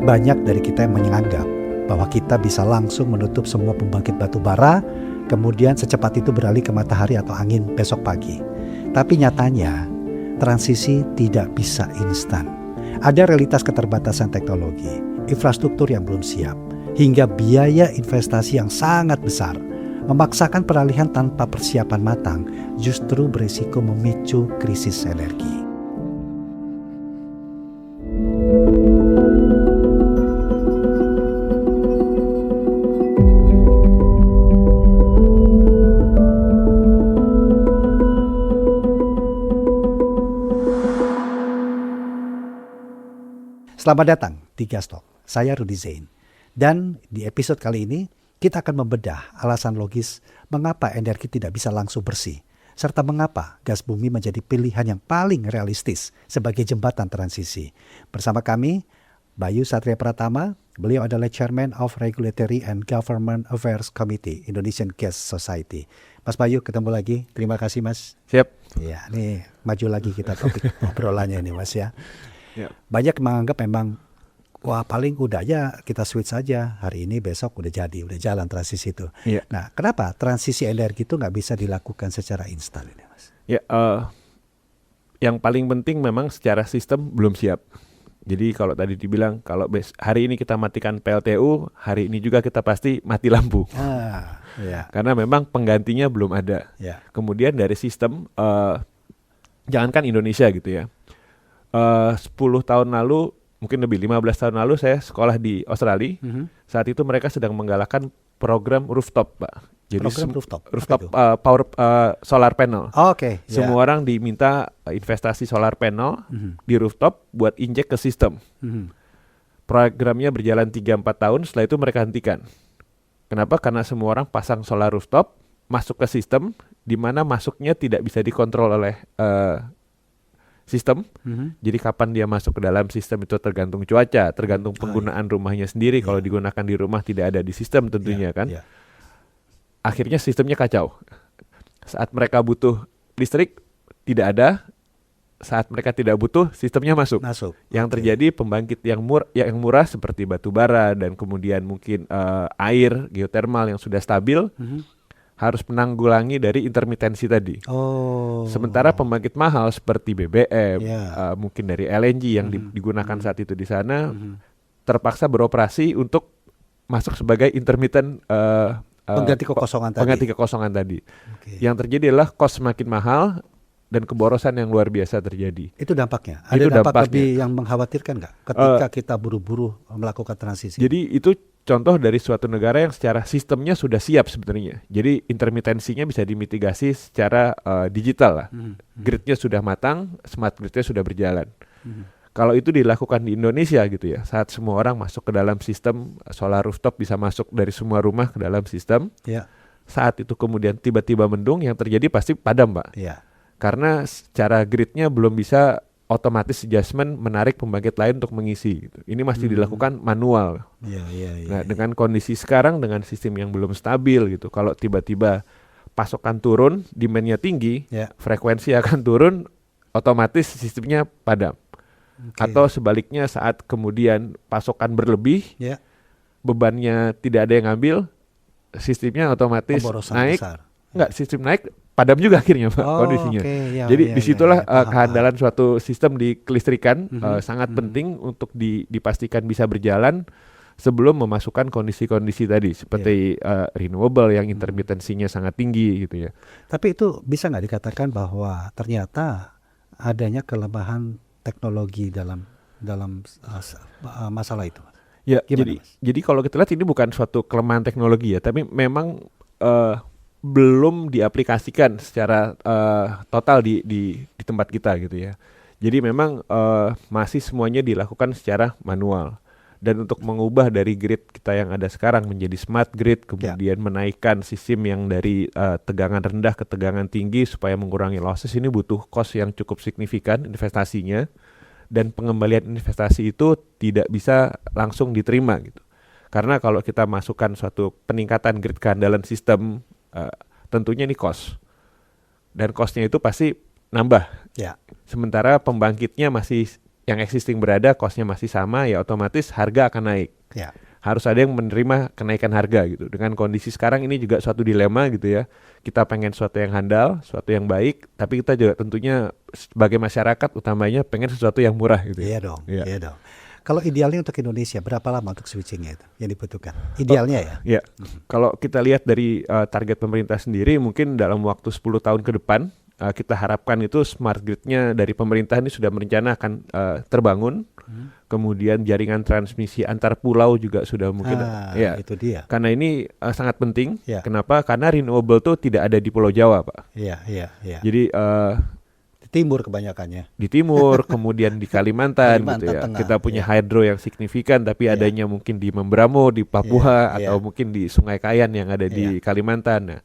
Banyak dari kita yang menganggap bahwa kita bisa langsung menutup semua pembangkit batu bara, kemudian secepat itu beralih ke matahari atau angin besok pagi. Tapi nyatanya, transisi tidak bisa instan. Ada realitas keterbatasan teknologi, infrastruktur yang belum siap, hingga biaya investasi yang sangat besar. Memaksakan peralihan tanpa persiapan matang justru berisiko memicu krisis energi. Selamat datang di Gastalk, saya Rudy Zain. Dan di episode kali ini kita akan membedah alasan logis mengapa energi tidak bisa langsung bersih, serta mengapa gas bumi menjadi pilihan yang paling realistis sebagai jembatan transisi. Bersama kami, Bayu Satria Pratama, beliau adalah Chairman of Regulatory and Government Affairs Committee Indonesian Gas Society. Mas Bayu, ketemu lagi. Terima kasih, Mas. Siap. Ya, nih maju lagi kita topik obrolannya ini, Mas ya. Ya. Banyak menganggap memang wah paling udah aja kita switch saja hari ini besok udah jalan transisi itu. Ya. Nah, kenapa transisi energi itu nggak bisa dilakukan secara instan ini, Mas? Ya, yang paling penting memang secara sistem belum siap. Jadi kalau tadi dibilang kalau hari ini kita matikan PLTU, hari ini juga kita pasti mati lampu. Ya. Karena memang penggantinya belum ada. Ya. Kemudian dari sistem, jangankan Indonesia gitu ya. 10 tahun lalu, mungkin lebih 15 tahun lalu saya sekolah di Australia. Saat itu mereka sedang menggalakkan program rooftop, Pak. Jadi program rooftop power solar panel. Oke. Semua orang diminta investasi solar panel di rooftop buat injek ke sistem. Programnya berjalan 3-4 tahun, setelah itu mereka hentikan. Kenapa? Karena semua orang pasang solar rooftop, masuk ke sistem, di mana masuknya tidak bisa dikontrol oleh sistem. Jadi kapan dia masuk ke dalam sistem itu tergantung cuaca, tergantung penggunaan rumahnya sendiri. Kalau digunakan di rumah tidak ada di sistem tentunya kan. Akhirnya sistemnya kacau. Saat mereka butuh listrik tidak ada. Saat mereka tidak butuh sistemnya masuk. Yang terjadi pembangkit yang murah seperti batu bara dan kemudian mungkin air geotermal yang sudah stabil harus menanggulangi dari intermitensi tadi. Sementara pembangkit mahal seperti BBM, mungkin dari LNG yang digunakan saat itu di sana, terpaksa beroperasi untuk masuk sebagai intermittent pengganti kekosongan tadi. Yang terjadi adalah cost semakin mahal dan keborosan yang luar biasa terjadi. Itu dampaknya. Ada dampak lebih yang mengkhawatirkan nggak ketika kita buru-buru melakukan transisi? Jadi itu contoh dari suatu negara yang secara sistemnya sudah siap sebenarnya. Jadi intermitensinya bisa dimitigasi secara digital lah. Gridnya sudah matang, smart gridnya sudah berjalan. Kalau itu dilakukan di Indonesia gitu ya, saat semua orang masuk ke dalam sistem solar rooftop bisa masuk dari semua rumah ke dalam sistem. Saat itu kemudian tiba-tiba mendung, yang terjadi pasti padam, Pak. Karena secara gridnya belum bisa otomatis adjustment menarik pembangkit lain untuk mengisi gitu. Ini masih dilakukan manual. Nah, dengan kondisi sekarang dengan sistem yang belum stabil gitu, kalau tiba-tiba pasokan turun, demand-nya tinggi, frekuensi akan turun, otomatis sistemnya padam. Atau sebaliknya saat kemudian pasokan berlebih, bebannya tidak ada yang ngambil, sistemnya otomatis naik. Sistem naik, padam juga akhirnya, Pak, kondisinya. Jadi disitulah kehandalan suatu sistem di kelistrikan sangat penting untuk dipastikan bisa berjalan sebelum memasukkan kondisi-kondisi tadi seperti renewable yang intermitensinya sangat tinggi gitu ya. Tapi itu bisa nggak dikatakan bahwa ternyata adanya kelemahan teknologi dalam masalah itu? Ya, jadi kalau kita lihat ini bukan suatu kelemahan teknologi ya, tapi memang belum diaplikasikan secara total di tempat kita gitu ya. Jadi memang masih semuanya dilakukan secara manual. Dan untuk mengubah dari grid kita yang ada sekarang menjadi smart grid, kemudian menaikkan sistem yang dari tegangan rendah ke tegangan tinggi supaya mengurangi losses, ini butuh cost yang cukup signifikan investasinya. Dan pengembalian investasi itu tidak bisa langsung diterima gitu. Karena kalau kita masukkan suatu peningkatan grid kehandalan sistem, tentunya ini cost. Dan costnya itu pasti nambah. Sementara pembangkitnya masih yang existing berada, cost-nya masih sama, ya otomatis harga akan naik. Ya. Harus ada yang menerima kenaikan harga gitu. Dengan kondisi sekarang ini juga suatu dilema gitu ya. Kita pengen sesuatu yang handal, sesuatu yang baik, tapi kita juga tentunya sebagai masyarakat utamanya pengen sesuatu yang murah gitu. Iya dong, Iya. iya dong. Kalau idealnya untuk Indonesia berapa lama untuk switchingnya itu yang dibutuhkan? Idealnya ya? Ya, kalau kita lihat dari target pemerintah sendiri mungkin dalam waktu 10 tahun ke depan kita harapkan itu smart grid-nya dari pemerintah ini sudah merencana akan terbangun. Kemudian jaringan transmisi antar pulau juga sudah mungkin ya. Itu dia. Karena ini sangat penting. Ya. Kenapa? Karena renewable tuh tidak ada di Pulau Jawa, Pak. Iya, iya, iya. Jadi Di timur kebanyakannya. di timur, kemudian di Kalimantan, gitu ya. Tengah, Kita punya ya. hydro yang signifikan, tapi Iya. adanya mungkin di Membramo, di Papua, Iya, atau iya. mungkin di Sungai Kayan yang ada di Kalimantan. Nah,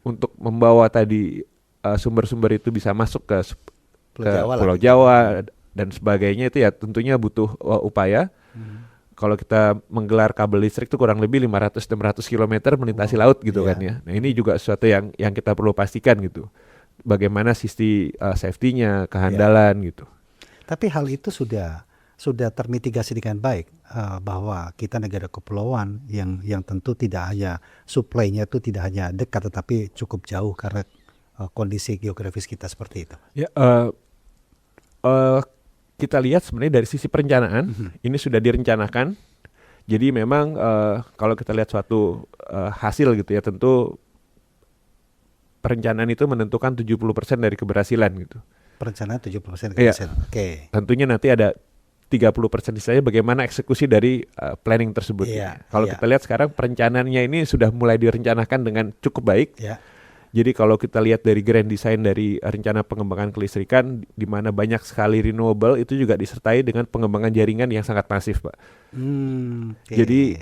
untuk membawa tadi sumber-sumber itu bisa masuk ke Pulau Jawa dan sebagainya itu ya tentunya butuh upaya. Kalau kita menggelar kabel listrik itu kurang lebih 500-600 km melintasi laut gitu kan ya. Nah ini juga sesuatu yang kita perlu pastikan gitu. Bagaimana sisi safety-nya, kehandalan gitu. Tapi hal itu sudah termitigasi dengan baik, bahwa kita negara kepulauan yang tentu tidak hanya supply-nya itu tidak hanya dekat tetapi cukup jauh karena kondisi geografis kita seperti itu. Ya, kita lihat sebenarnya dari sisi perencanaan ini sudah direncanakan. Jadi memang kalau kita lihat suatu hasil gitu ya, tentu perencanaan itu menentukan 70% dari keberhasilan gitu. Perencanaan 70% Iya. keberhasilan. Oke. Tentunya nanti ada 30% sisanya bagaimana eksekusi dari planning tersebut. Iya, Kalau iya. kita lihat sekarang perencanaannya ini sudah mulai direncanakan dengan cukup baik. Ya. Jadi kalau kita lihat dari grand design dari rencana pengembangan kelistrikan di mana banyak sekali renewable itu juga disertai dengan pengembangan jaringan yang sangat masif, Pak. Oke. Jadi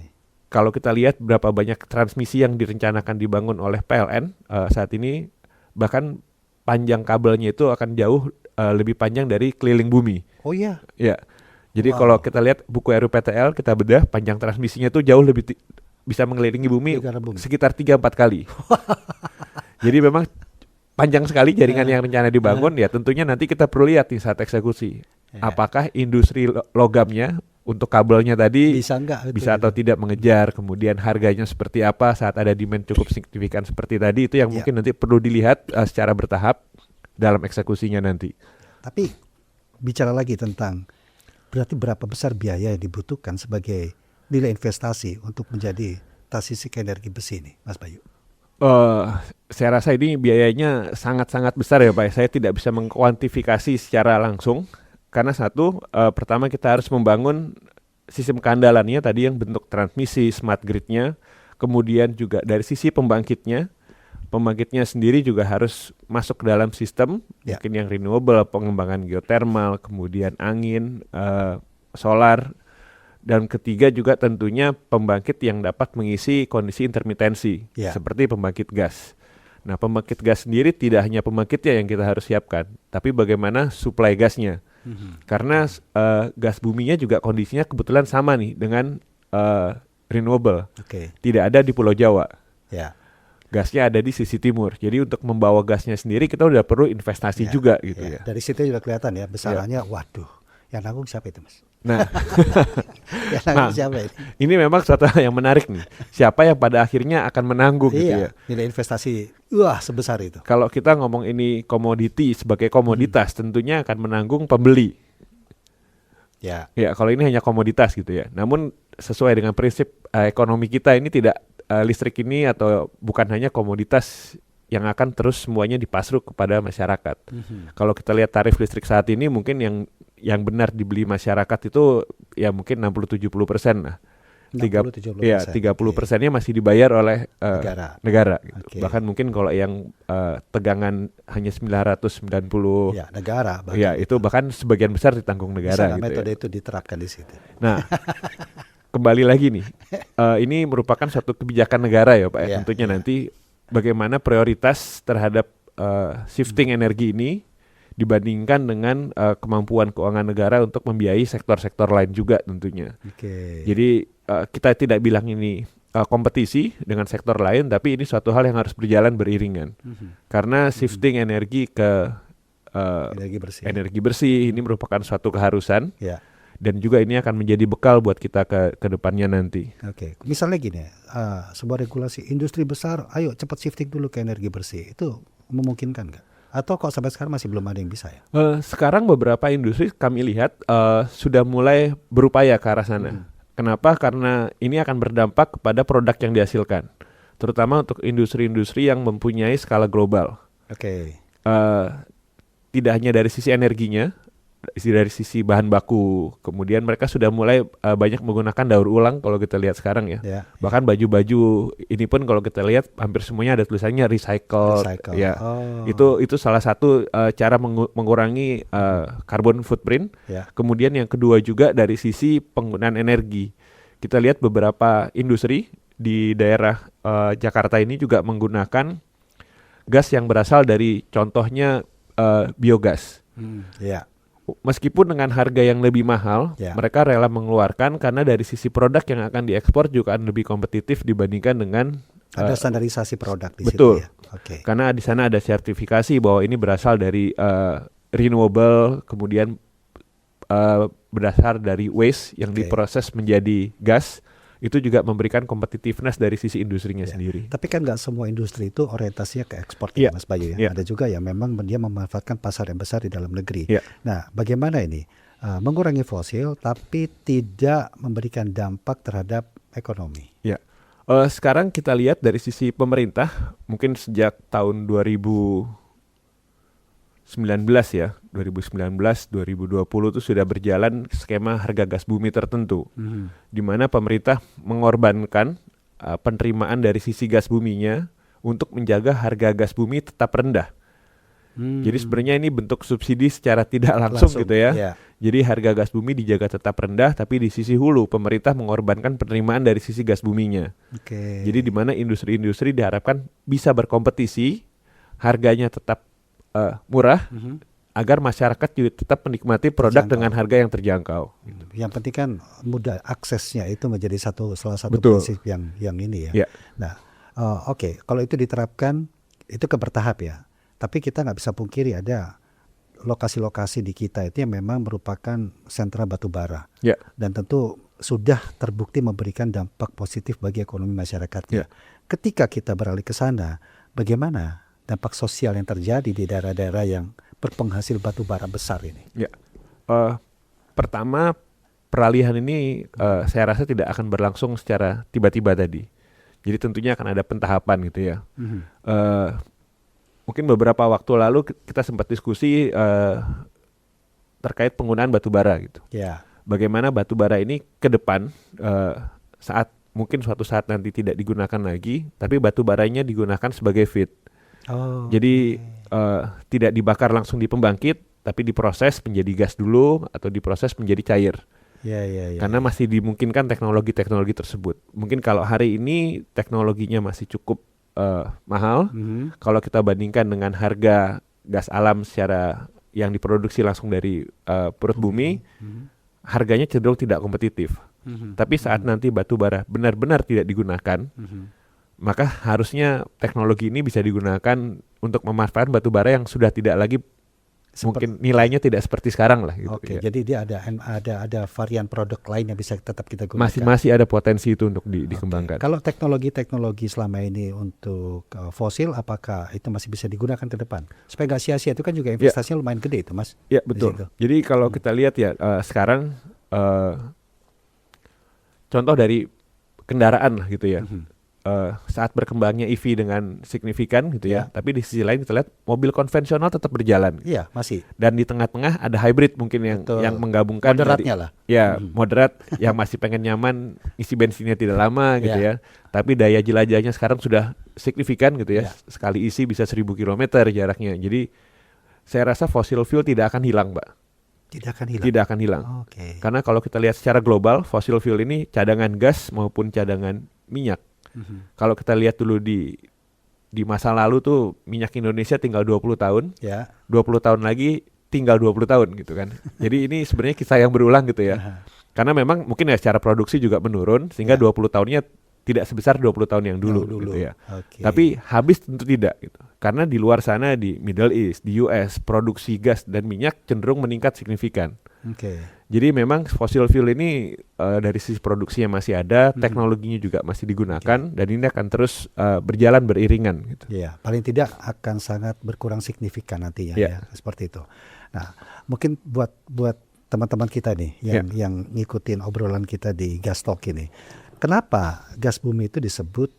kalau kita lihat berapa banyak transmisi yang direncanakan dibangun oleh PLN saat ini, bahkan panjang kabelnya itu akan jauh lebih panjang dari keliling bumi. Oh iya. Ya. Jadi Wow. kalau kita lihat buku RUPTL kita bedah panjang transmisinya itu jauh lebih bisa mengelilingi bumi Negara bumi. sekitar 3-4 kali. Jadi memang panjang sekali jaringan yang rencana dibangun. Ya tentunya nanti kita perlu lihat nih saat eksekusi. Apakah industri logamnya untuk kabelnya tadi Bisa enggak? bisa atau tidak mengejar, kemudian harganya seperti apa saat ada demand cukup signifikan seperti tadi, itu yang mungkin nanti perlu dilihat secara bertahap dalam eksekusinya nanti. Tapi bicara lagi tentang berarti berapa besar biaya yang dibutuhkan sebagai nilai investasi untuk menjadi transisi ke energi besi ini, Mas Bayu? Saya rasa ini biayanya sangat-sangat besar ya Pak. Saya tidak bisa mengkuantifikasi secara langsung. Karena satu, pertama kita harus membangun sistem keandalannya tadi yang bentuk transmisi, smart grid-nya. Kemudian juga dari sisi pembangkitnya sendiri juga harus masuk ke dalam sistem. Mungkin yang renewable, pengembangan geothermal, kemudian angin, solar. Dan ketiga juga tentunya pembangkit yang dapat mengisi kondisi intermitensi, seperti pembangkit gas. Nah pembangkit gas sendiri tidak hanya pembangkitnya yang kita harus siapkan, tapi bagaimana suplai gasnya. Karena gas buminya juga kondisinya kebetulan sama nih dengan renewable. Tidak ada di Pulau Jawa. Gasnya ada di sisi timur. Jadi untuk membawa gasnya sendiri kita udah perlu investasi juga gitu ya. Dari situ juga kelihatan ya besarannya. Waduh, yang nanggung siapa itu Mas? Nah, yang nanggung siapa ini memang suatu yang menarik nih. Siapa yang pada akhirnya akan menanggung gitu ya. Nilai investasi sebesar itu. Kalau kita ngomong ini komoditi sebagai komoditas, tentunya akan menanggung pembeli. Ya, kalau ini hanya komoditas gitu ya. Namun sesuai dengan prinsip ekonomi kita ini tidak listrik ini atau bukan hanya komoditas yang akan terus semuanya dipasruk kepada masyarakat. Kalau kita lihat tarif listrik saat ini mungkin yang benar dibeli masyarakat itu ya mungkin 60-70% lah. 60-70%. Ya, 30%-nya masih dibayar oleh negara gitu. Bahkan mungkin kalau yang tegangan hanya 990 negara. Ya, itu bahkan sebagian besar ditanggung negara gitu. Metode itu diterapkan di situ. Nah, kembali lagi nih. Ini merupakan suatu kebijakan negara ya, Pak. Tentunya nanti bagaimana prioritas terhadap shifting energi ini dibandingkan dengan kemampuan keuangan negara untuk membiayai sektor-sektor lain juga tentunya. Jadi kita tidak bilang ini kompetisi dengan sektor lain, tapi ini suatu hal yang harus berjalan beriringan. Karena shifting energi ke Energi bersih. Ini merupakan suatu keharusan. Ya. Dan juga ini akan menjadi bekal buat kita ke depannya nanti. Oke. Misalnya gini, sebuah regulasi industri besar, ayo cepat shifting dulu ke energi bersih. Itu memungkinkan nggak? Atau kok sampai sekarang masih belum ada yang bisa ya? Sekarang beberapa industri kami lihat sudah mulai berupaya ke arah sana. Kenapa? Karena ini akan berdampak kepada produk yang dihasilkan. Terutama untuk industri-industri yang mempunyai skala global. Oke. Tidak hanya dari sisi energinya, dari sisi bahan baku, kemudian mereka sudah mulai banyak menggunakan daur ulang kalau kita lihat sekarang ya. Bahkan baju-baju ini pun kalau kita lihat hampir semuanya ada tulisannya recycle. Ya. Itu salah satu cara mengurangi carbon footprint. Kemudian yang kedua juga dari sisi penggunaan energi. Kita lihat beberapa industri di daerah Jakarta ini juga menggunakan gas yang berasal dari contohnya biogas. Meskipun dengan harga yang lebih mahal, mereka rela mengeluarkan karena dari sisi produk yang akan diekspor juga akan lebih kompetitif dibandingkan dengan ada standarisasi produk di betul. situ ya. Karena di sana ada sertifikasi bahwa ini berasal dari renewable, kemudian berdasar dari waste yang diproses menjadi gas. Itu juga memberikan competitiveness dari sisi industrinya sendiri. Tapi kan nggak semua industri itu orientasinya ke ekspor ya Mas Bayu ya. Ada juga ya memang dia memanfaatkan pasar yang besar di dalam negeri. Nah, bagaimana ini mengurangi fosil tapi tidak memberikan dampak terhadap ekonomi? Sekarang kita lihat dari sisi pemerintah, mungkin sejak tahun 2019 ya, 2019, 2020 itu sudah berjalan skema harga gas bumi tertentu, di mana pemerintah mengorbankan penerimaan dari sisi gas buminya untuk menjaga harga gas bumi tetap rendah. Jadi sebenarnya ini bentuk subsidi secara tidak langsung gitu ya. Jadi harga gas bumi dijaga tetap rendah, tapi di sisi hulu pemerintah mengorbankan penerimaan dari sisi gas buminya. Jadi di mana industri-industri diharapkan bisa berkompetisi, harganya tetap murah, agar masyarakat juga tetap menikmati produk dengan harga yang terjangkau. Yang penting kan mudah aksesnya, itu menjadi salah satu prinsip yang ini ya. Nah, kalau itu diterapkan itu bertahap ya. Tapi kita nggak bisa pungkiri ada lokasi-lokasi di kita itu yang memang merupakan sentra batu bara. Dan tentu sudah terbukti memberikan dampak positif bagi ekonomi masyarakatnya. Ketika kita beralih ke sana, bagaimana dampak sosial yang terjadi di daerah-daerah yang berpenghasil batu bara besar ini? Pertama, peralihan ini saya rasa tidak akan berlangsung secara tiba-tiba tadi. Jadi tentunya akan ada pentahapan gitu ya. Mungkin beberapa waktu lalu kita sempat diskusi terkait penggunaan batu bara gitu. Bagaimana batu bara ini ke depan mungkin suatu saat nanti tidak digunakan lagi, tapi batu baranya digunakan sebagai feed. Jadi tidak dibakar langsung di pembangkit, tapi diproses menjadi gas dulu atau diproses menjadi cair. Karena masih dimungkinkan teknologi-teknologi tersebut. Mungkin kalau hari ini teknologinya masih cukup mahal. Kalau kita bandingkan dengan harga gas alam secara yang diproduksi langsung dari perut bumi, harganya cenderung tidak kompetitif. Tapi saat nanti batu bara benar-benar tidak digunakan, maka harusnya teknologi ini bisa digunakan untuk memanfaatkan batu bara yang sudah tidak lagi mungkin nilainya tidak seperti sekarang lah gitu. Jadi dia ada varian produk lain yang bisa tetap kita gunakan. Masih ada potensi itu untuk dikembangkan. Kalau teknologi selama ini untuk fosil, apakah itu masih bisa digunakan ke depan? Supaya nggak sia-sia, itu kan juga investasinya lumayan gede itu Mas. Ya betul. Jadi kalau kita lihat ya sekarang contoh dari kendaraan lah gitu ya. Saat berkembangnya EV dengan signifikan gitu ya, tapi di sisi lain kita lihat mobil konvensional tetap berjalan. Masih. Dan di tengah-tengah ada hybrid mungkin yang menggabungkan moderatnya lah. Moderat yang masih pengen nyaman, isi bensinnya tidak lama gitu ya. Tapi daya jelajahnya sekarang sudah signifikan gitu ya. Sekali isi bisa 1000 km jaraknya. Jadi saya rasa fossil fuel tidak akan hilang, Mbak. Tidak akan hilang. Karena kalau kita lihat secara global, fossil fuel ini cadangan gas maupun cadangan minyak. Kalau kita lihat dulu di masa lalu tuh minyak Indonesia tinggal 20 tahun, 20 tahun lagi tinggal 20 tahun gitu kan. Jadi ini sebenarnya kisah yang berulang gitu ya. Karena memang mungkin ya secara produksi juga menurun, sehingga 20 tahunnya tidak sebesar 20 tahun yang dulu, Dulu. gitu ya. Oke. Tapi habis tentu tidak gitu. Karena di luar sana di Middle East, di US, produksi gas dan minyak cenderung meningkat signifikan. Oke. Jadi memang fossil fuel ini dari sisi produksinya masih ada, teknologinya juga masih digunakan dan ini akan terus berjalan beriringan gitu. Ya, paling tidak akan sangat berkurang signifikan nantinya ya, seperti itu. Nah, mungkin buat teman-teman kita nih yang ngikutin obrolan kita di Gas Talk ini, kenapa gas bumi itu disebut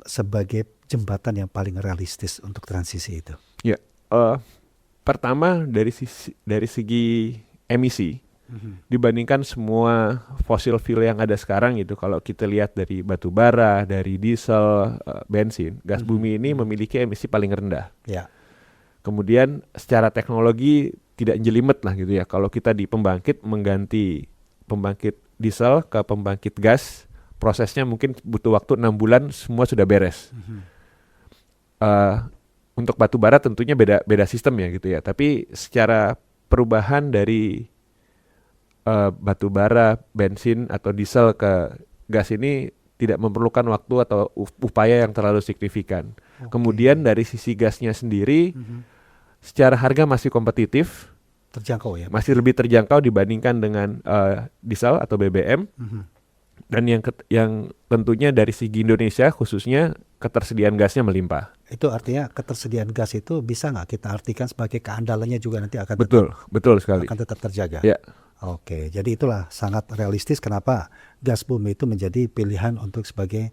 sebagai jembatan yang paling realistis untuk transisi itu? Ya, pertama dari segi emisi. Dibandingkan semua fossil fuel yang ada sekarang gitu, kalau kita lihat dari batu bara, dari diesel, bensin, gas bumi ini memiliki emisi paling rendah. Ya. Kemudian secara teknologi tidak jelimet lah gitu ya. Kalau kita di pembangkit mengganti pembangkit diesel ke pembangkit gas, prosesnya mungkin butuh waktu 6 bulan semua sudah beres. Untuk batu bara tentunya beda sistem ya gitu ya. Tapi secara perubahan dari batu bara, bensin atau diesel ke gas ini tidak memerlukan waktu atau upaya yang terlalu signifikan. Kemudian dari sisi gasnya sendiri, secara harga masih kompetitif, terjangkau ya, masih lebih terjangkau dibandingkan dengan diesel atau BBM. Dan yang tentunya dari segi Indonesia khususnya ketersediaan gasnya melimpah. Itu artinya ketersediaan gas itu bisa nggak kita artikan sebagai keandalannya juga nanti akan betul sekali. Akan tetap terjaga. Ya. Oke, jadi itulah sangat realistis kenapa gas bumi itu menjadi pilihan untuk sebagai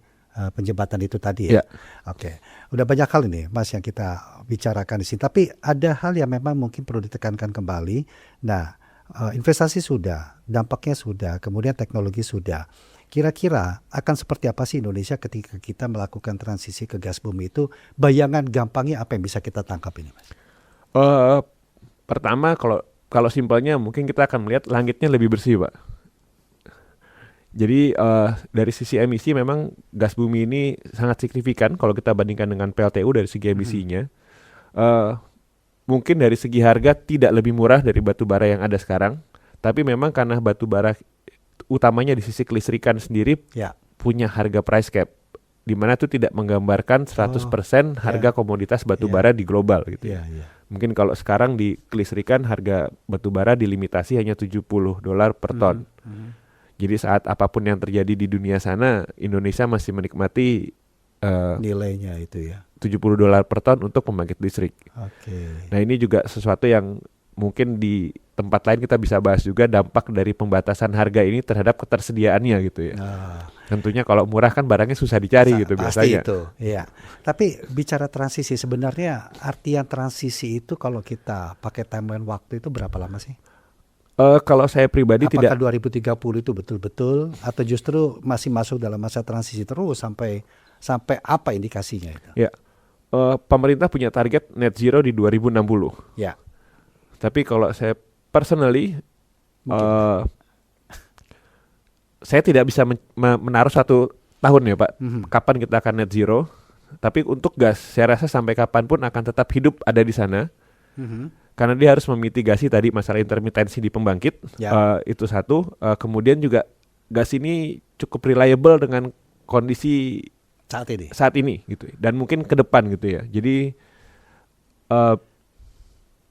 penjembatan itu tadi ya. Oke, udah banyak hal ini Mas yang kita bicarakan di sini. Tapi ada hal yang memang mungkin perlu ditekankan kembali. Nah, investasi sudah, dampaknya sudah, kemudian teknologi sudah. Kira-kira akan seperti apa sih Indonesia ketika kita melakukan transisi ke gas bumi itu? Bayangan gampangnya apa yang bisa kita tangkap ini, Mas? Pertama kalau simpelnya mungkin kita akan melihat langitnya lebih bersih, Pak. Jadi dari sisi emisi memang gas bumi ini sangat signifikan kalau kita bandingkan dengan PLTU dari segi emisinya. Mungkin dari segi harga tidak lebih murah dari batu bara yang ada sekarang, tapi memang karena batu bara utamanya di sisi kelistrikan sendiri punya harga price cap, di mana itu tidak menggambarkan 100% harga komoditas batu bara di global gitu ya. Mungkin kalau sekarang di kelistrikan harga batu bara dilimitasi hanya $70 per ton. Jadi saat apapun yang terjadi di dunia sana, Indonesia masih menikmati nilainya itu ya. $70 per ton untuk pembangkit listrik. Nah ini juga sesuatu yang mungkin di tempat lain kita bisa bahas juga dampak dari pembatasan harga ini terhadap ketersediaannya gitu ya. Tentunya kalau murah kan barangnya susah dicari gitu biasanya. Pasti itu, iya. Tapi bicara transisi sebenarnya artian transisi itu kalau kita pakai timeline waktu itu berapa lama sih? Kalau saya pribadi apakah 2030 itu betul-betul atau justru masih masuk dalam masa transisi terus sampai apa indikasinya itu? Ya, pemerintah punya target net zero di 2060. Ya. Tapi kalau saya personally, saya tidak bisa menaruh 1 tahun ya Pak, kapan kita akan net zero. Tapi untuk gas, saya rasa sampai kapanpun akan tetap hidup ada di sana. Karena dia harus memitigasi tadi masalah intermitensi di pembangkit, itu satu. Kemudian juga gas ini cukup reliable dengan kondisi saat ini gitu. Dan mungkin ke depan gitu ya. Jadi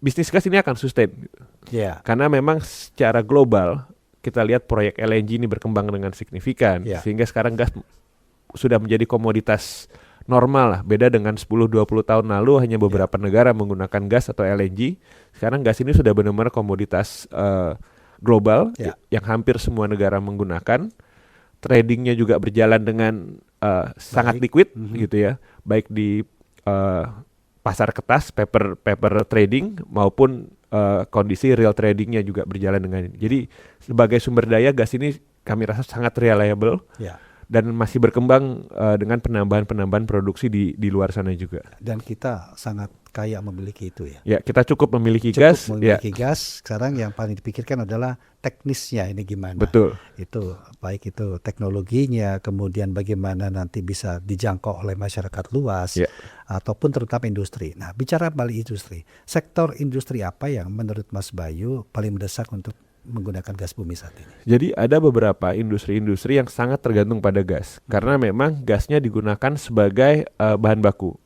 bisnis gas ini akan sustain gitu. Karena memang secara global kita lihat proyek LNG ini berkembang dengan signifikan, sehingga sekarang gas sudah menjadi komoditas normal lah. Beda dengan 10-20 tahun lalu hanya beberapa negara menggunakan gas atau LNG. Sekarang gas ini sudah benar-benar komoditas global yang hampir semua negara menggunakan. Tradingnya juga berjalan dengan sangat liquid gitu ya, baik di pasar kertas, paper trading maupun kondisi real tradingnya juga berjalan dengan. Jadi sebagai sumber daya gas ini kami rasa sangat reliable. Dan masih berkembang dengan penambahan produksi di luar sana juga. Dan kita sangat kaya memiliki itu ya. Ya, kita cukup memiliki gas. Gas. Sekarang yang paling dipikirkan adalah teknisnya ini gimana. Betul. Itu baik itu teknologinya, kemudian bagaimana nanti bisa dijangkau oleh masyarakat luas, ataupun terutama industri. Nah, bicara kembali industri, sektor industri apa yang menurut Mas Bayu paling mendesak untuk menggunakan gas bumi saat ini? Jadi ada beberapa industri-industri yang sangat tergantung pada gas karena memang gasnya digunakan sebagai bahan baku.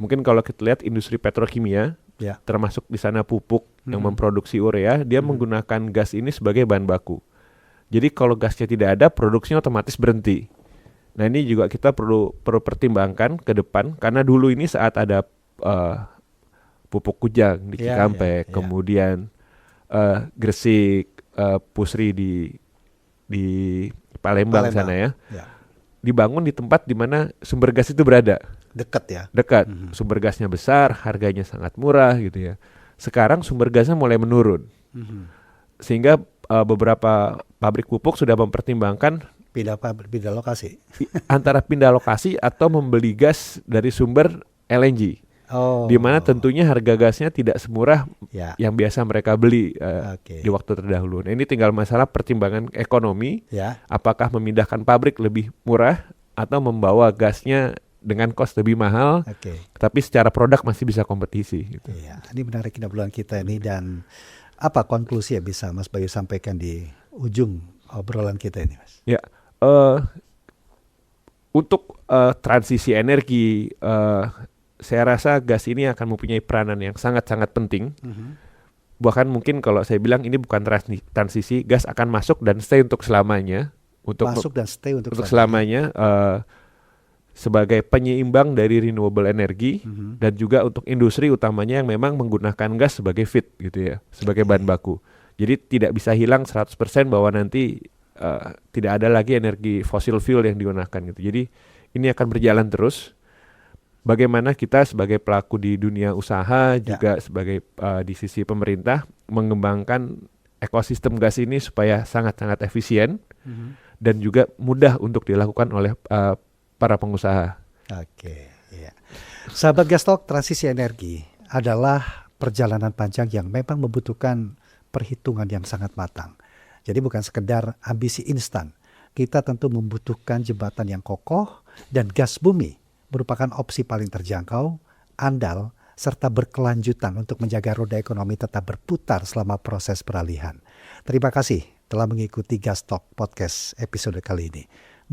Mungkin kalau kita lihat industri petrokimia, Ya. termasuk di sana pupuk yang memproduksi urea, dia menggunakan gas ini sebagai bahan baku. Jadi kalau gasnya tidak ada, produksinya otomatis berhenti. Nah ini juga kita perlu pertimbangkan ke depan karena dulu ini saat ada pupuk Kujang di Ya, Cikampek, ya, ya. kemudian Gresik, Pusri di Palembang sana ya, Ya. dibangun di tempat di mana sumber gas itu berada. Dekat ya. Dekat, sumber gasnya besar, harganya sangat murah gitu ya. Sekarang sumber gasnya mulai menurun, sehingga beberapa pabrik pupuk sudah mempertimbangkan Pindah lokasi. antara pindah lokasi atau membeli gas dari sumber LNG, Oh. di mana tentunya harga gasnya tidak semurah Ya. yang biasa mereka beli Oke. di waktu terdahulu. Nah ini tinggal masalah pertimbangan ekonomi, Ya. apakah memindahkan pabrik lebih murah atau membawa gasnya dengan cost lebih mahal, Oke. tapi secara produk masih bisa kompetisi. Gitu. Iya, ini menarik obrolan kita ini, dan apa konklusi yang bisa Mas Bayu sampaikan di ujung obrolan kita ini, Mas? Ya, untuk transisi energi, saya rasa gas ini akan mempunyai peranan yang sangat-sangat penting. Bahkan mungkin kalau saya bilang ini bukan transisi, gas akan masuk dan stay untuk selamanya. Masuk dan stay untuk selamanya. Sebagai penyeimbang dari renewable energy dan juga untuk industri utamanya yang memang menggunakan gas sebagai feed gitu ya, sebagai bahan baku. Jadi tidak bisa hilang 100% bahwa nanti tidak ada lagi energi fossil fuel yang digunakan gitu. Jadi ini akan berjalan terus. Bagaimana kita sebagai pelaku di dunia usaha juga sebagai di sisi pemerintah mengembangkan ekosistem gas ini supaya sangat-sangat efisien dan juga mudah untuk dilakukan oleh para pengusaha. Oke, iya. Sahabat Gas Talk, transisi energi adalah perjalanan panjang yang memang membutuhkan perhitungan yang sangat matang. Jadi bukan sekedar ambisi instan. Kita tentu membutuhkan jembatan yang kokoh, dan gas bumi merupakan opsi paling terjangkau, andal, serta berkelanjutan untuk menjaga roda ekonomi tetap berputar selama proses peralihan. Terima kasih telah mengikuti Gas Talk Podcast episode kali ini.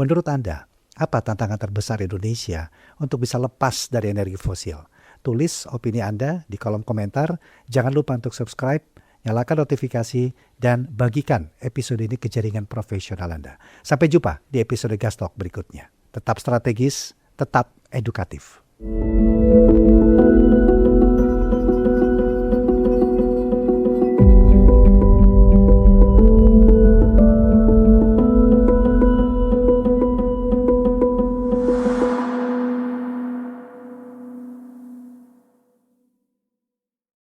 Menurut Anda, apa tantangan terbesar Indonesia untuk bisa lepas dari energi fosil? Tulis opini Anda di kolom komentar. Jangan lupa untuk subscribe, nyalakan notifikasi, dan bagikan episode ini ke jaringan profesional Anda. Sampai jumpa di episode Gas Talk berikutnya. Tetap strategis, tetap edukatif.